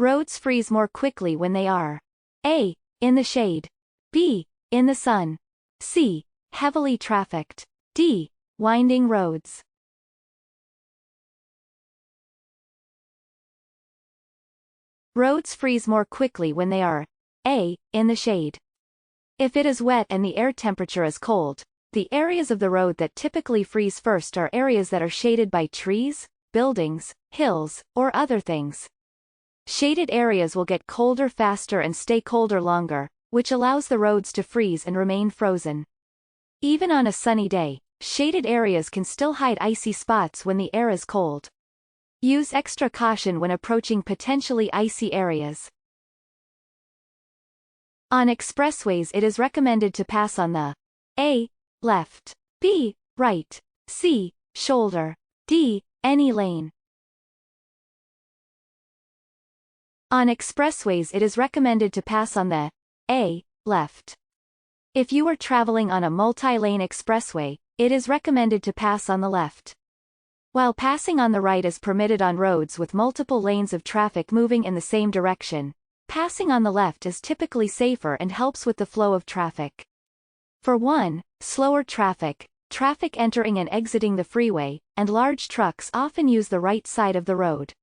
Roads freeze more quickly when they are A. In the shade. B. In the sun. C. Heavily trafficked. D. Winding roads. Roads freeze more quickly when they are A. In the shade. If it is wet and the air temperature is cold, the areas of the road that typically freeze first are areas that are shaded by trees, buildings, hills, or other things. Shaded areas will get colder faster and stay colder longer, which allows the roads to freeze and remain frozen. Even on a sunny day, shaded areas can still hide icy spots when the air is cold. Use extra caution when approaching potentially icy areas. On expressways it is recommended to pass on the A. Left. B. Right. C. Shoulder. D. Any lane. On expressways it is recommended to pass on the A. Left. If you are traveling on a multi-lane expressway, it is recommended to pass on the left. While passing on the right is permitted on roads with multiple lanes of traffic moving in the same direction, passing on the left is typically safer and helps with the flow of traffic. For one, slower traffic, traffic entering and exiting the freeway, and large trucks often use the right side of the road.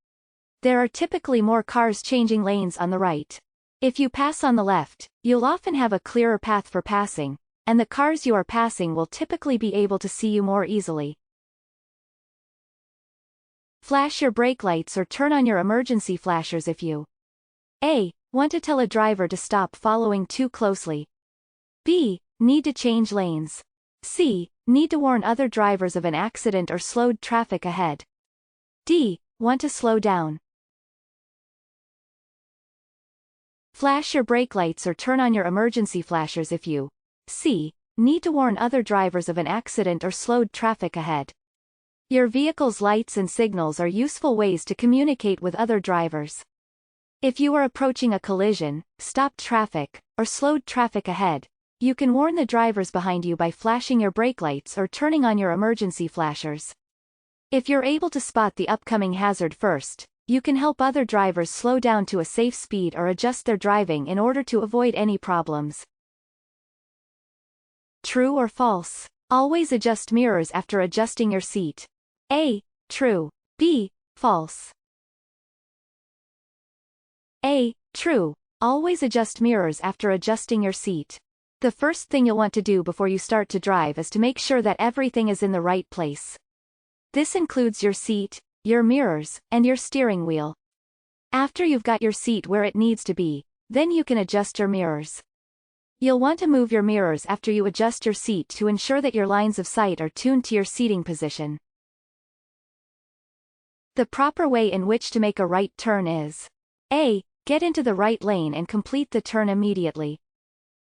There are typically more cars changing lanes on the right. If you pass on the left, you'll often have a clearer path for passing, and the cars you are passing will typically be able to see you more easily. Flash your brake lights or turn on your emergency flashers if you A. Want to tell a driver to stop following too closely. B. Need to change lanes. C. Need to warn other drivers of an accident or slowed traffic ahead. D. Want to slow down. Flash your brake lights or turn on your emergency flashers if you C. Need to warn other drivers of an accident or slowed traffic ahead. Your vehicle's lights and signals are useful ways to communicate with other drivers. If you are approaching a collision, stopped traffic, or slowed traffic ahead, you can warn the drivers behind you by flashing your brake lights or turning on your emergency flashers. If you're able to spot the upcoming hazard first, you can help other drivers slow down to a safe speed or adjust their driving in order to avoid any problems. True or false? Always adjust mirrors after adjusting your seat. A. True. B. False. A. True. Always adjust mirrors after adjusting your seat. The first thing you'll want to do before you start to drive is to make sure that everything is in the right place. This includes your seat, your mirrors, and your steering wheel. After you've got your seat where it needs to be, then you can adjust your mirrors. You'll want to move your mirrors after you adjust your seat to ensure that your lines of sight are tuned to your seating position. The proper way in which to make a right turn is A. Get into the right lane and complete the turn immediately.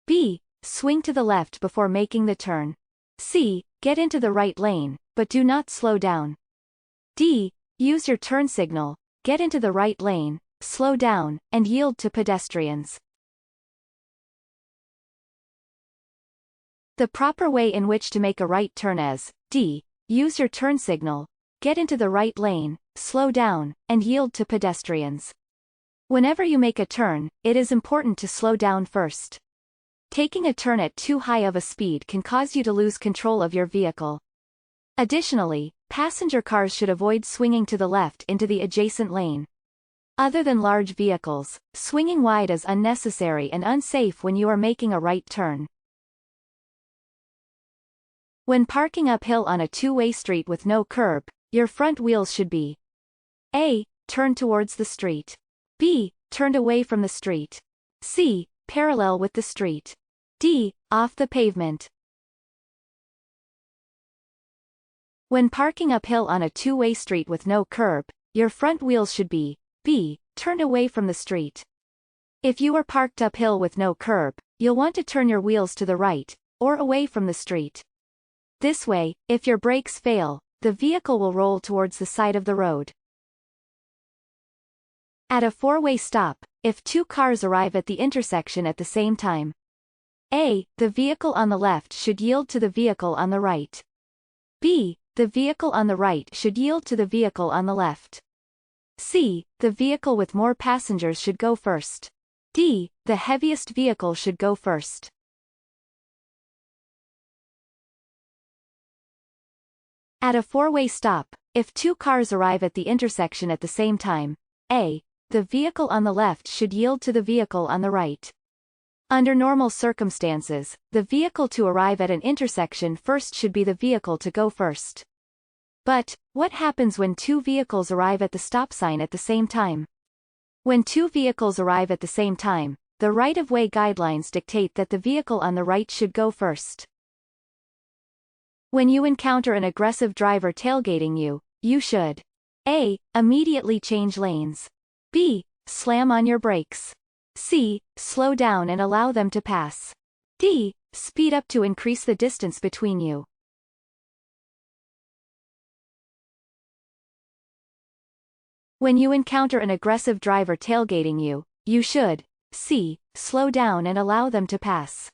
B. Swing to the left before making the turn. C. Get into the right lane, but do not slow down. D. Use your turn signal, get into the right lane, slow down, and yield to pedestrians. The proper way in which to make a right turn is D. Use your turn signal, get into the right lane, slow down, and yield to pedestrians. Whenever you make a turn, it is important to slow down first. Taking a turn at too high of a speed can cause you to lose control of your vehicle. Additionally, passenger cars should avoid swinging to the left into the adjacent lane. Other than large vehicles, swinging wide is unnecessary and unsafe when you are making a right turn. When parking uphill on a two-way street with no curb, your front wheels should be A. Turned towards the street. B. Turned away from the street. C. Parallel with the street. D. Off the pavement. When parking uphill on a two-way street with no curb, your front wheels should be B. Turned away from the street. If you are parked uphill with no curb, you'll want to turn your wheels to the right, or away from the street. This way, if your brakes fail, the vehicle will roll towards the side of the road. At a four-way stop, if two cars arrive at the intersection at the same time, A. The vehicle on the left should yield to the vehicle on the right. B. The vehicle on the right should yield to the vehicle on the left. C. The vehicle with more passengers should go first. D. The heaviest vehicle should go first. At a four-way stop, if two cars arrive at the intersection at the same time, A. The vehicle on the left should yield to the vehicle on the right. Under normal circumstances, the vehicle to arrive at an intersection first should be the vehicle to go first. But, what happens when two vehicles arrive at the stop sign at the same time? When two vehicles arrive at the same time, the right-of-way guidelines dictate that the vehicle on the right should go first. When you encounter an aggressive driver tailgating you, you should A. Immediately change lanes. B. Slam on your brakes. C. Slow down and allow them to pass. D. Speed up to increase the distance between you. When you encounter an aggressive driver tailgating you, you should C. Slow down and allow them to pass.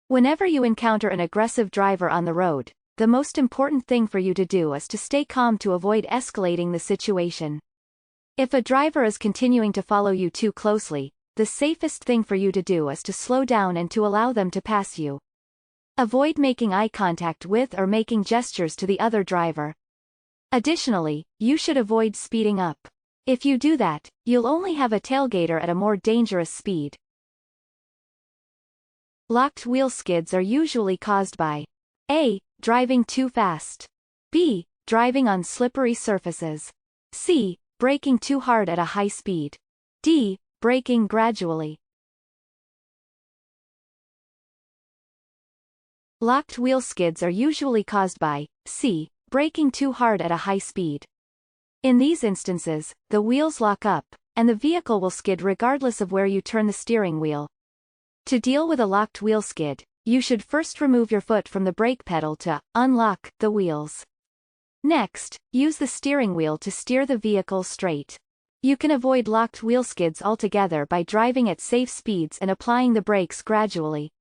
Whenever you encounter an aggressive driver on the road, the most important thing for you to do is to stay calm to avoid escalating the situation. If a driver is continuing to follow you too closely, the safest thing for you to do is to slow down and to allow them to pass you. Avoid making eye contact with or making gestures to the other driver. Additionally, you should avoid speeding up. If you do that, you'll only have a tailgater at a more dangerous speed. Locked wheel skids are usually caused by A. Driving too fast. B. Driving on slippery surfaces. C. Braking too hard at a high speed. D. Braking gradually. Locked wheel skids are usually caused by C. Braking too hard at a high speed. In these instances, the wheels lock up, and the vehicle will skid regardless of where you turn the steering wheel. To deal with a locked wheel skid, you should first remove your foot from the brake pedal to unlock the wheels. Next, use the steering wheel to steer the vehicle straight. You can avoid locked wheel skids altogether by driving at safe speeds and applying the brakes gradually.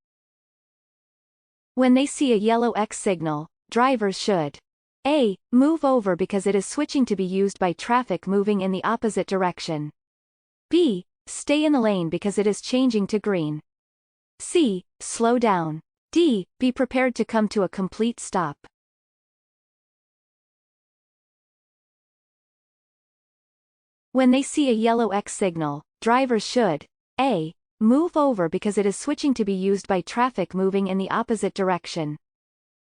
When they see a yellow X signal, drivers should A. Move over because it is switching to be used by traffic moving in the opposite direction. B. Stay in the lane because it is changing to green. C. Slow down. D. Be prepared to come to a complete stop. When they see a yellow X signal, drivers should A. Move over because it is switching to be used by traffic moving in the opposite direction.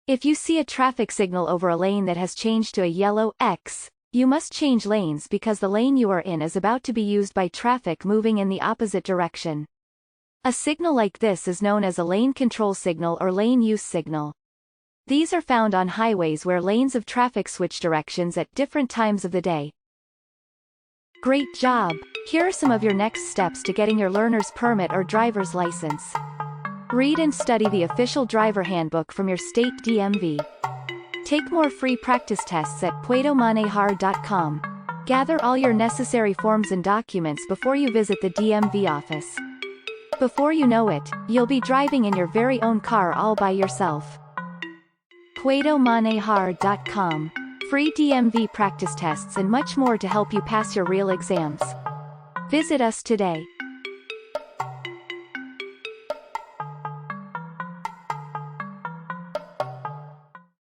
If you see a traffic signal over a lane that has changed to a yellow X, you must change lanes because the lane you are in is about to be used by traffic moving in the opposite direction. A signal like this is known as a lane control signal or lane use signal. These are found on highways where lanes of traffic switch directions at different times of the day. Great job! Here are some of your next steps to getting your learner's permit or driver's license. Read and study the official driver handbook from your state DMV. Take more free practice tests at puedomanejar.com. Gather all your necessary forms and documents before you visit the DMV office. Before you know it, you'll be driving in your very own car all by yourself. puedomanejar.com. Free DMV practice tests and much more to help you pass your real exams. Visit us today.